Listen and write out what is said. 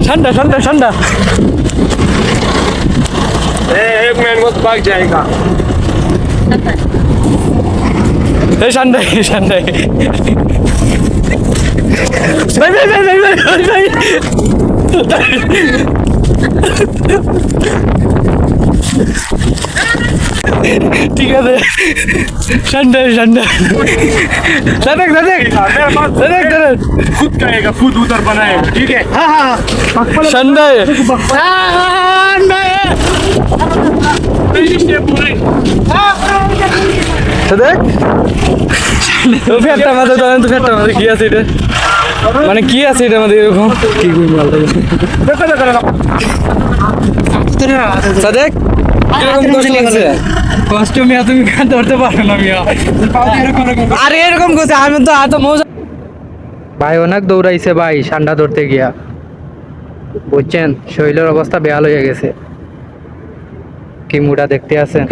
ठंडा ठंडा ठंडा एक मिनट में भाग जाएगा। ठंडा ठंडा भाई भाई भाई भाई भाई भाई ঠিক আছে ঠান্ডা ঠান্ডা দাদা দাদা দাদা खुद कहेगा, खुद उधर बनाएगा, ठीक है। हाँ हाँ ঠান্ডা দেখ তো ফেরটা মাঝে ধরেন তো ফেরটা মাঝে কি আছে এটা মানে কি আছে এটা আমাদের এরকম কি সাদেক এরকম কষ্ট লাগছে কষ্ট মিয়া তুমি গান ধরতে পারো না মিয়া আরে এরকম করছে আমি তো এত মজা ভাই অনেক দৌড়াইছে ভাই ঠান্ডা ধরতে গিয়া বুঝছেন শরীরের অবস্থা বেহাল হয়ে গেছে কি মুডা দেখতে আছেন